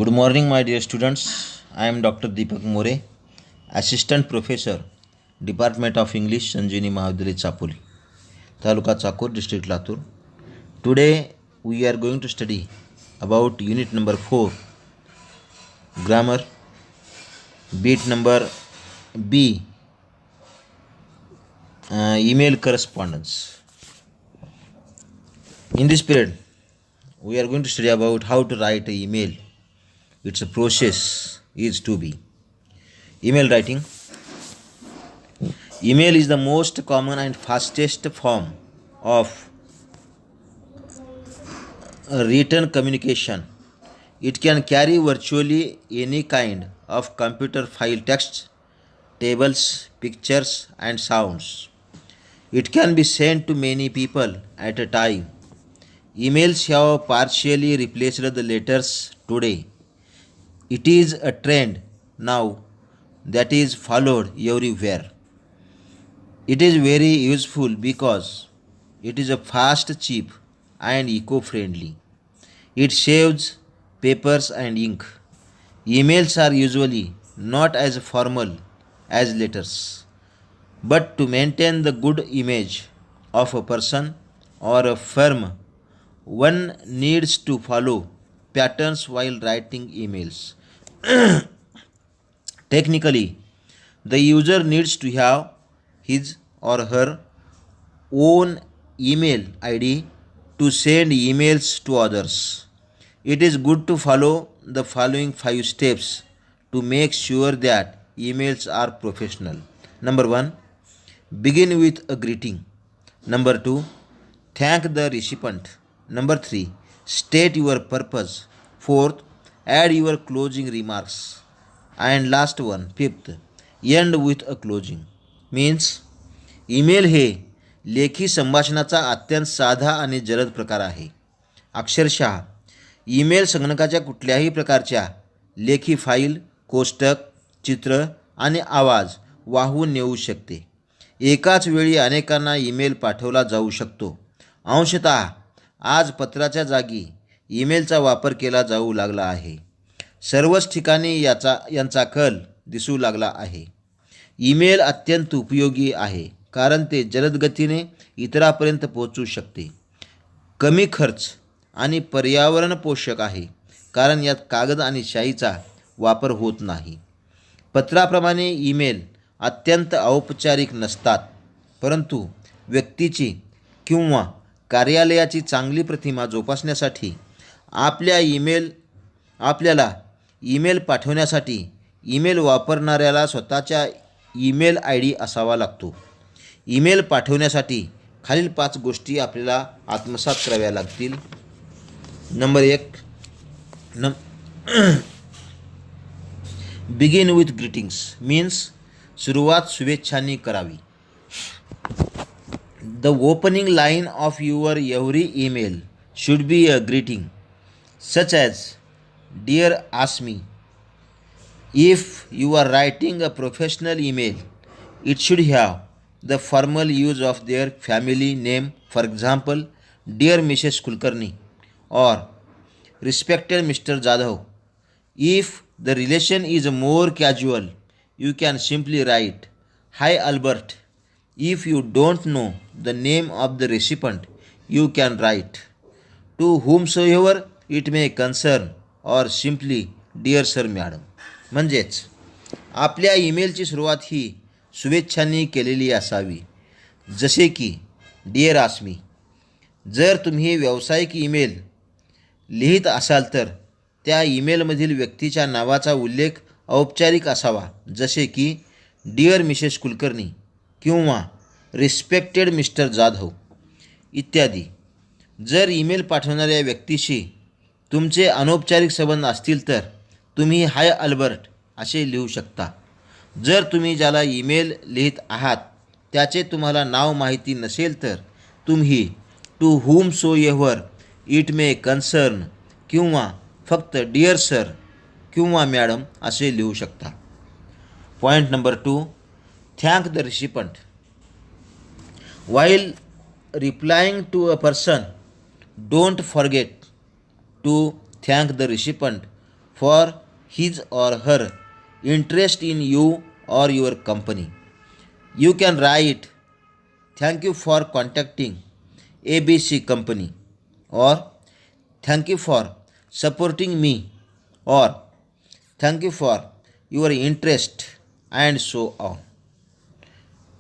Good morning, my dear students. I am Dr. Deepak More, Assistant Professor, Department of English, Sanjeevanee Mahavidyalaya, Chapoli, Taluka Chakur, District Latur. Today we are going to study about unit number 4, grammar, beat number B, email correspondence. In this period, we are going to study about how to write an email. Its a process is to be. Email writing. Email is the most common and fastest form of written communication. It can carry virtually any kind of computer file, text, tables, pictures, and sounds. It can be sent to many people at a time. Emails have partially replaced the letters today. It is a trend now that is followed everywhere. It is very useful because it is a fast, cheap, and eco-friendly. It saves papers and ink. Emails are usually not as formal as letters, but to maintain the good image of a person or a firm, one needs to follow patterns while writing emails. Technically, the user needs to have his or her own email ID to send emails to others. It is good to follow the following 5 steps to make sure that emails are professional. Number 1, begin with a greeting. Number 2, thank the recipient. Number 3, state your purpose. 4th, add your closing remarks. And last one, 5th, end with a closing. Means email हे लेखी संभाषणाचा अत्यंत साधा आणि जलद प्रकार आहे. अक्षरशः ईमेल संगणकाच्या कुठल्याही प्रकारच्या लेखी फाईल, कोष्टक, चित्र आणि आवाज वाहून नेऊ शकते. एकाच वेळी अनेकांना ईमेल पाठवला जाऊ शकतो. अंशतः आज पत्राच्या जागी ईमेलचा वापर केला जाऊ लागला आहे. सर्वच ठिकाणी यांचा कल दिसू लागला आहे. ईमेल अत्यंत उपयोगी आहे कारण ते जलद गतीने इतरांपर्यंत पोहोचू शकते. कमी खर्च आणि पर्यावरण पोषक आहे कारण यात कागद आणि शाईचा वापर होत नाही. पत्राप्रमाणे ईमेल अत्यंत औपचारिक नसतात, परंतु व्यक्तीची किंवा कार्यालयाची चांगली प्रतिमा जोपासण्यासाठी आपल्याला ईमेल पाठवण्यासाठी ईमेल वापरणाऱ्याला स्वतःचा ईमेल ID असावा लागतो. ईमेल पाठवण्यासाठी खालील 5 गोष्टी आपल्याला आत्मसात कराव्या लागतील. Number 1, begin with greetings means सुरुवात शुभेच्छांनी करावी. The opening line of your every email should be a greeting, such as, Dear Asmi. If you are writing a professional email, it should have the formal use of their family name, for example, Dear Mrs. Kulkarni or Respected Mr. Jadhav. If the relation is more casual, you can simply write, Hi Albert. If you don't know the name of the recipient, you can write, To whomsoever it may concern or simply Dear Sir Madam. म्हणजेच आपल्या ईमेलची सुरुवात ही शुभेच्छांनी केलेली असावी, जसे की dear आस्मी. जर तुम्ही व्यावसायिक ईमेल लिहित असाल तर त्या ईमेलमधील व्यक्तीच्या नावाचा उल्लेख औपचारिक असावा, जसे की डिअर मिसेस कुलकर्णी किंवा रिस्पेक्टेड मिस्टर जाधव इत्यादी. जर ईमेल पाठवणाऱ्या व्यक्तीशी तुमचे अनौपचारिक संबंध असतील तर तुम्ही हाय अल्बर्ट असे लिहू शकता. जर तुम्ही ज्याला ईमेल लिहित आहात त्याचे तुम्हाला नाव माहिती नसेल तर तुम्ही to whom so ever it may concern किंवा फक्त डिअर सर किंवा मॅडम असे लिहू शकता. Point number 2, thank the recipient. While replying to a person, don't forget to thank the recipient for his or her interest in you or your company. You can write, "Thank you for contacting ABC company," or "Thank you for supporting me," or "Thank you for your interest," and so on.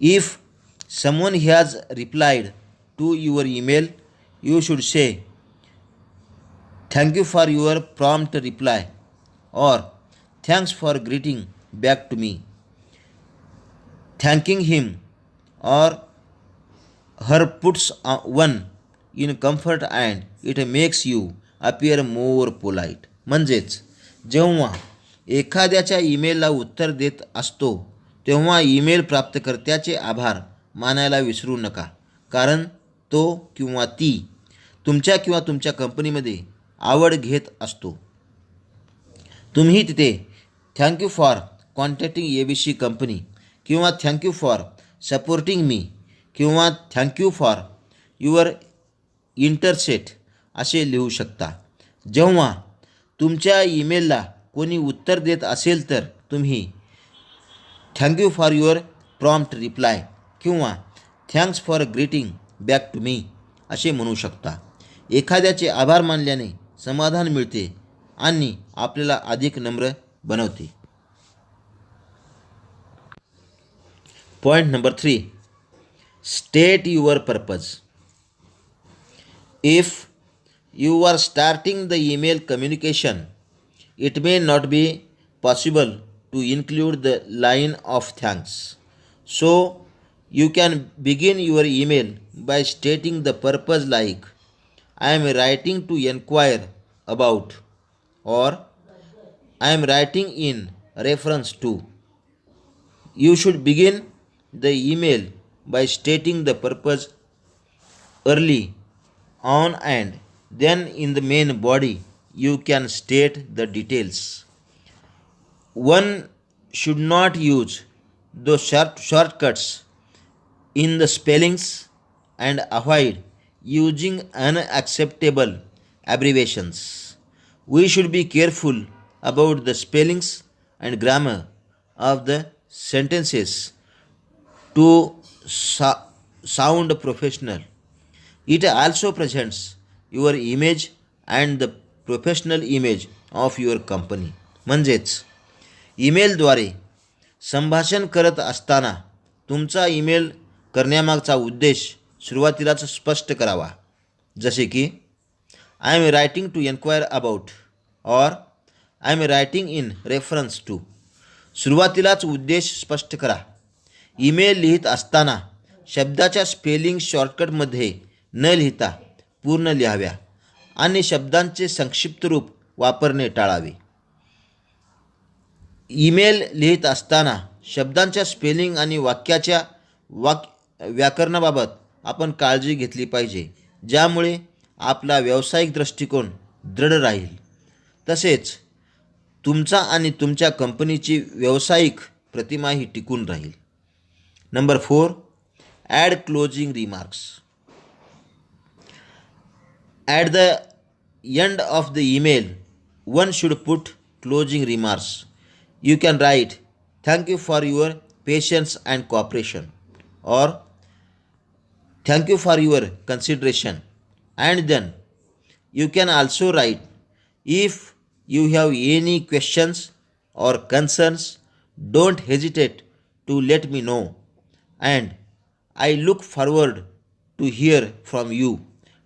If someone has replied to your email, you should say, "Thank you for your prompt reply," or "Thanks for greeting back to me." Thanking him or her puts one in comfort and it makes you appear more polite. म्हणजेच जेव्हा एखाद्याच्या ईमेलला उत्तर देत असतो तेव्हा email प्राप्तकर्त्याचे आभार मानायला विसरू नका, कारण तो किंवा ती तुमच्या किंवा तुमच्या कंपनीमध्ये आवड घेत असतो. तुम्ही तिथे "thank you for contacting ABC company" किंवा "थँक्यू फॉर सपोर्टिंग मी" किंवा "थँक्यू फॉर युअर इंटरसेट" असे लिहू शकता. जेव्हा तुमच्या ईमेलला कोणी उत्तर देत असेल तर तुम्ही "thank you for your prompt reply" किंवा "thanks for greeting back to me" असे म्हणू शकता. एखाद्याचे आभार मानल्याने समाधान मिळते आणि आपल्याला अधिक नम्र बनवते. Point number 3, state your purpose. If you are starting the email communication, it may not be possible to include the line of thanks. So you can begin your email by stating the purpose like, "I am writing to inquire about," or "I am writing in reference to." You should begin the email by stating the purpose early on, and then in the main body you can state the details. One should not use those shortcuts in the spellings and avoid using unacceptable abbreviations. We should be careful about the spellings and grammar of the sentences to sound professional. It also presents your image and the professional image of your company. म्हणजेच ईमेलद्वारे संभाषण करत असताना तुमचा email करण्यामागचा उद्देश सुरुवातीलाच स्पष्ट करावा. जसे की "I am writing to enquire about" और "I am writing in reference to." सुरुवातीलाच उद्देश स्पष्ट करा. ईमेल लिहित असताना शब्दाच्या स्पेलिंग शॉर्टकटमध्ये न लिहिता पूर्ण लिहाव्या आणि शब्दांचे संक्षिप्त रूप वापरणे टाळावे. ईमेल लिहित असताना शब्दांच्या स्पेलिंग आणि वाक्याच्या व्याकरणाबाबत आपण काळजी घेतली पाहिजे, ज्यामुळे आपला व्यावसायिक दृष्टिकोन दृढ राहील. तसेच तुमचा आणि तुमच्या कंपनीची व्यावसायिक प्रतिमाही टिकून राहील. Number 4, add closing remarks. At the end of the email, one should put closing remarks. You can write, "Thank you for your patience and cooperation," or "Thank you for your consideration." And then you can also write, "If you have any questions or concerns, don't hesitate to let me know, and I look forward to hear from you,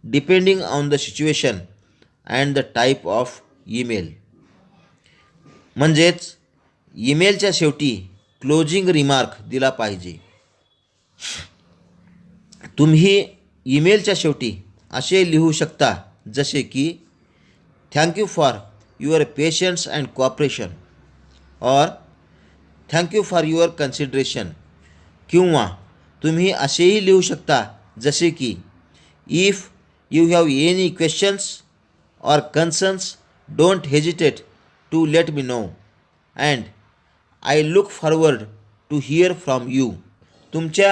depending on the situation and the type of email." म्हणजेच ईमेलच्या शेवटी closing remark दिला पाहिजे. तुम्ही ईमेलच्या शेवटी असे लिहू शकता जसे की "thank you for your patience and cooperation" और "thank you for your consideration." किंवा तुम्ही असेही लिहू शकता जसे की "if you have any questions or concerns, don't hesitate to let me know, and I look forward to hear from you." तुमच्या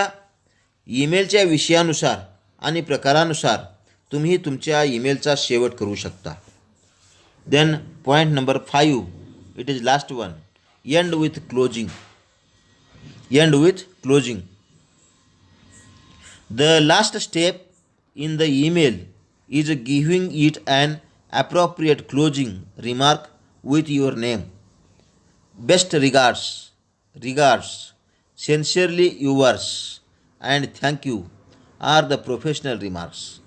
ईमेलच्या विषयानुसार आणि प्रकारानुसार तुम्ही तुमच्या ईमेलचा शेवट करू शकता. Then point number 5, it is last one. End with closing. End with closing. The last step in the email is giving it an appropriate closing remark with your name. Best regards, regards, sincerely yours, and thank you are the professional remarks.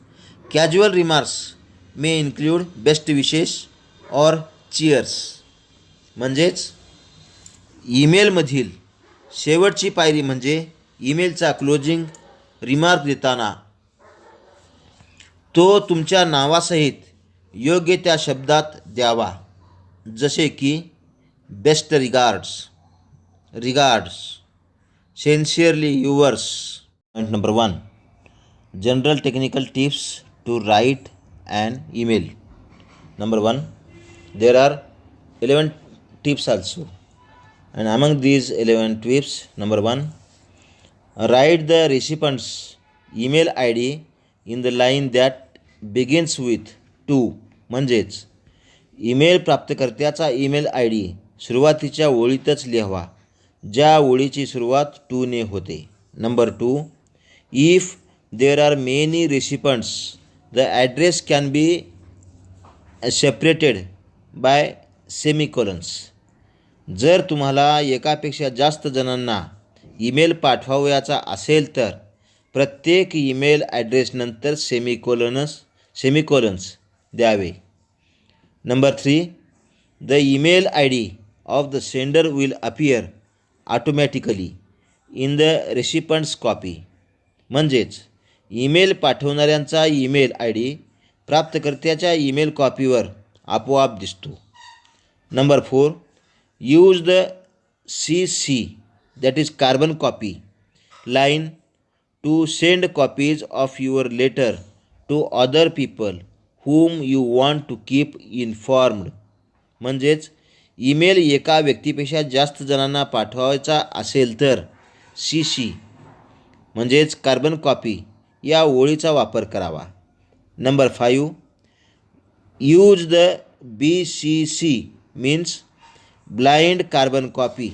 Casual remarks may include best wishes or cheers. म्हणजेच ईमेलमधील शेवटची पायरी म्हणजे ईमेलचा closing remark देताना तो तुमच्या नावासहित योग्य त्या शब्दात द्यावा, जसे की best regards, sincerely yours. Point number 1, general technical tips to write an email. Number 1, there are 11 tips also, and among these 11 tips, number 1, write the recipient's email ID in the line that begins with to. म्हणजेच email प्राप्तकर्त्याचा email I D सुरुवातीच्या ओळीतच लिहावा, ज्या ओळीची सुरुवात to ने होते. Number 2, if there are many recipients the address can be separated by semicolons. जर तुम्हाला एकापेक्षा जास्त जणांना ईमेल पाठवावयाचा असेल तर प्रत्येक ईमेल ॲड्रेसनंतर सेमिकोलन्स द्यावे. Number 3, the email I D of the sender will appear automatically in the recipients copy. म्हणजेच ईमेल पाठवणाऱ्यांचा ईमेल आय डी प्राप्तकर्त्याच्या ईमेल कॉपीवर आपोआप दिसतो. Number 4, use the CC, that is carbon copy line to send copies of your letter to other people whom you want to keep informed. म्हणजेच ईमेल एका व्यक्तीपेक्षा जास्त जणांना पाठवायचा असेल तर CC म्हणजेच कार्बन कॉपी या ओळीचा वापर करावा. Number 5, use the BCC means blind carbon copy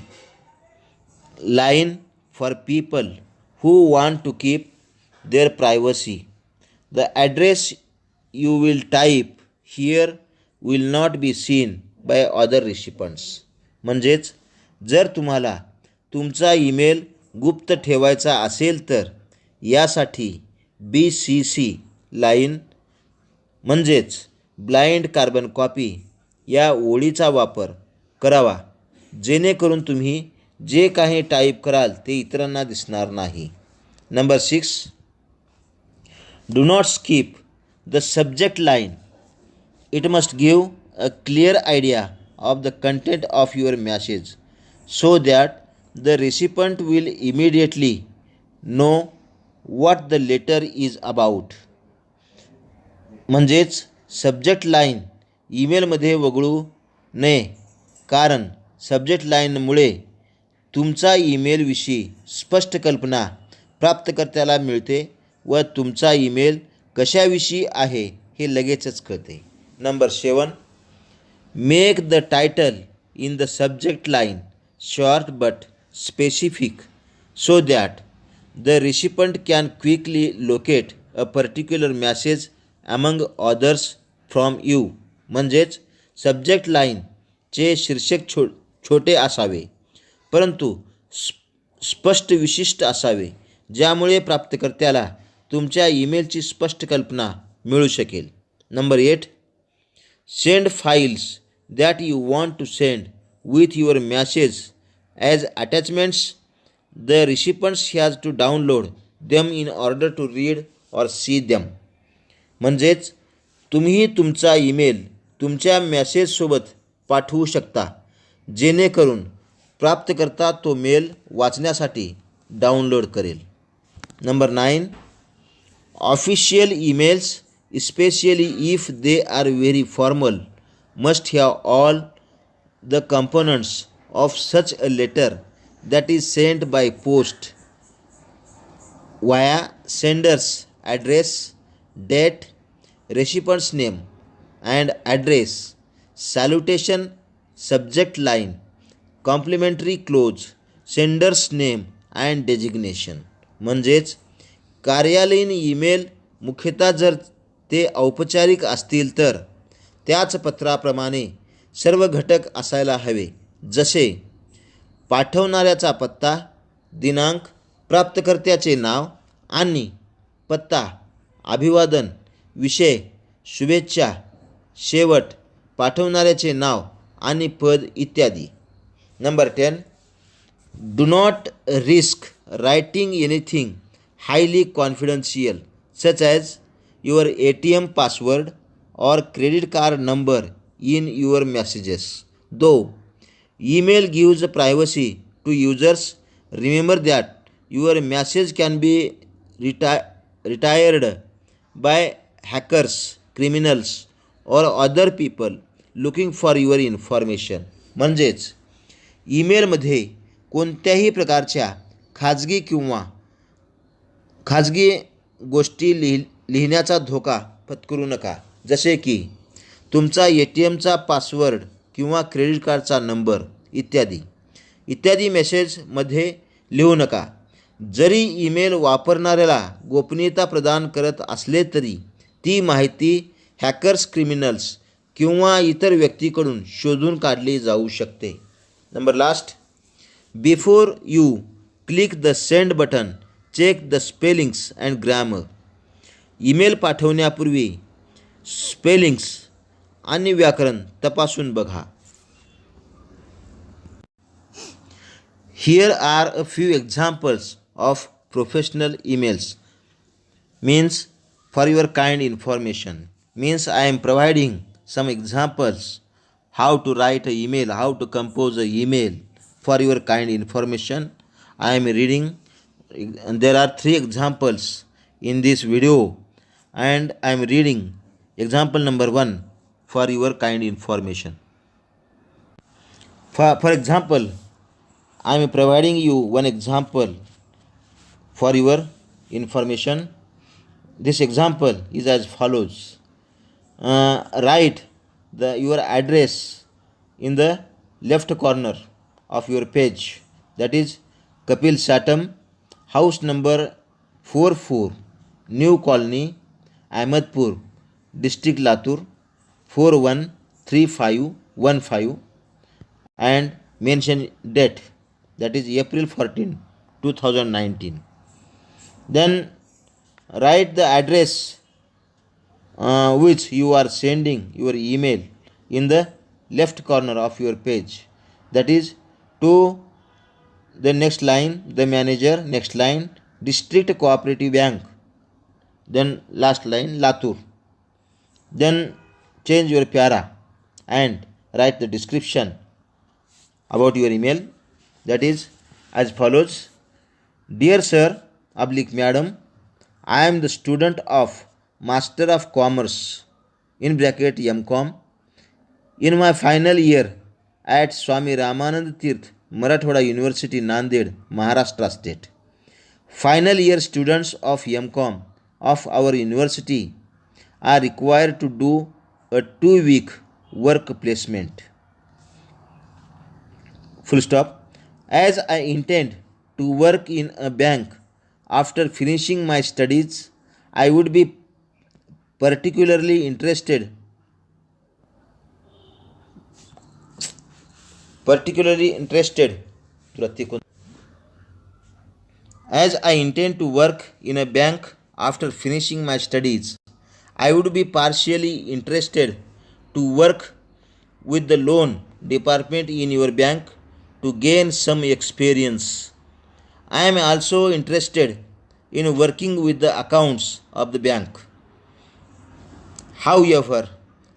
line for people who want to keep their privacy. The address you will type here will not be seen by other recipients. म्हणजेच जर तुम्हाला तुमचा email गुप्त ठेवायचा असेल तर यासाठी BCC line म्हणजेच ब्लाइंड कार्बन कॉपी या ओळीचा वापर करावा, जेणेकरून तुम्ही जे काही टाईप कराल ते इतरांना दिसणार नाही. Number 6, do not skip the subject line. It must give a clear idea of the content of your message so that the recipient will immediately know what the letter is about. म्हणजेच subject line ईमेलमध्ये वगळू नये, कारण subject लाईनमुळे तुमचा ईमेलविषयी स्पष्ट कल्पना प्राप्तकर्त्याला मिळते व तुमचा ईमेल कशाविषयी आहे हे लगेचच कळते. Number 7, make the title in the subject line short but specific so that the recipient can quickly locate a particular message among others from you. म्हणजेच सब्जेक्ट लाईनचे शीर्षक छोटे असावे, परंतु स्पष्ट विशिष्ट असावे, ज्यामुळे प्राप्तकर्त्याला तुमच्या ईमेलची स्पष्ट कल्पना मिळू शकेल. Number 8, send files that you want to send with your message as attachments. The recipients has to download them in order to read or see them. म्हणजेच तुम्ही तुमचा ईमेल तुमच्या मॅसेजसोबत पाठवू शकता, जेणेकरून प्राप्तकर्ता तो मेल वाचण्यासाठी डाउनलोड करेल. Number 9, official emails especially if they are very formal must have all the components of such a letter that is sent by post via sender's address, date, recipient's name and address, salutation, subject line, complimentary clause, sender's name and designation. म्हणजेच कार्यालयीन email मुख्यतः जर ते औपचारिक असतील तर त्याच पत्राप्रमाणे सर्व घटक असायला हवे, जसे पाठवणाऱ्याचा पत्ता, दिनांक, प्राप्तकर्त्याचे नाव आणि पत्ता, अभिवादन, विषय, शुभेच्छा, शेवट, पाठवणाऱ्याचे नाव आणि पद इत्यादी. Number 10. Do not risk writing anything highly confidential such as your ATM password or credit card number in your messages. Though email gives privacy to users, remember that your message can be retired by hackers, criminals or other people looking for your information. म्हणजेच ईमेलमध्ये कोणत्याही प्रकारच्या खाजगी गोष्टी लिहिण्याचा धोका पत्करू नका, जसे की तुमचा ATMचा पासवर्ड किंवा क्रेडिट कार्डचा नंबर इत्यादी मेसेजमध्ये लिहू नका. जरी ईमेल वापरणाऱ्याला गोपनीयता प्रदान करत असले तरी ती माहिती हॅकर्स, क्रिमिनल्स किंवा इतर व्यक्तीकडून शोधून काढली जाऊ शकते. Number last. Before you click the send button, check the spellings and grammar. Email पाठवण्यापूर्वी स्पेलिंग्स आणि व्याकरण तपासून बघा. Here are a few examples of professional emails. Means for your kind information. Means I am providing some examples how to write an email, how to compose an email for your kind information. I am reading. There are 3 examples in this video and I am reading example number 1 for your kind information. For example, I am providing you one example for your information. This example is as follows. Write your address in the left corner of your page. That is Kapil Satam, house number 44, New Colony, Ahmedpur, District Latur, 413515, and mention date, that is April 14, 2019. Then write the address which you are sending your email in the left corner of your page. That is to the next line, the manager, next line, District Cooperative Bank, then last line, Latur. Then change your para and write the description about your email. That is as follows. Dear sir, madam, I am the student of Master of Commerce in bracket MCom in my final year at Swami Ramanand Tirth Marathwada University, Nanded, Maharashtra State. Final year students of MCom of our university are required to do a 2-week work placement. Full stop. As I intend to work in a bank after finishing my studies, I would be particularly interested As I intend to work in a bank after finishing my studies, I would be partially interested to work with the loan department in your bank to gain some experience. I am also interested in working with the accounts of the bank. However,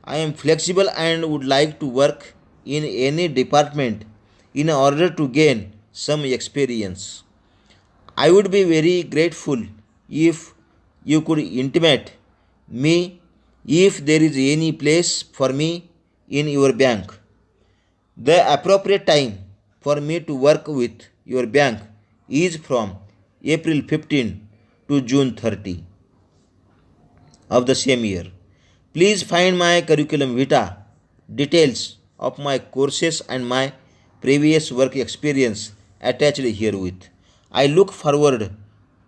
I am flexible and would like to work in any department in order to gain some experience. I would be very grateful if you could intimate me if there is any place for me in your bank. The appropriate time for me to work with your bank is from April 15 to June 30 of the same year. Please find my curriculum vitae details of my courses and my previous work experience attached herewith. I look forward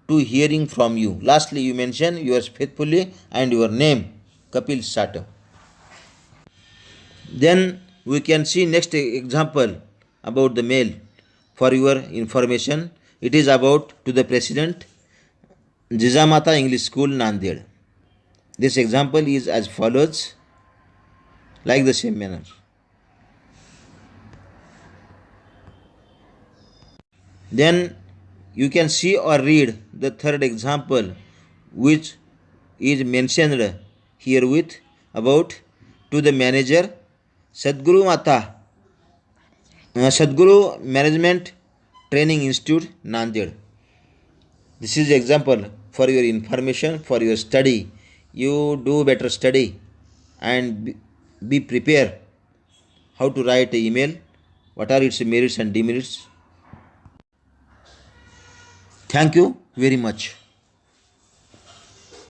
to hearing from you. Lastly, you mention yours faithfully and your name, Kapil Sata. Then we can see next example about the mail. For your information, it is about to the President, Jijamata English School, Nanded. This example is as follows, like the same manner. Then you can see or read the third example, which is mentioned herewith about to the manager, Sadguru Management Training Institute, Nanded. This is example for your information, for your study. You do better study and be prepared how to write an email, what are its merits and demerits. Thank you very much.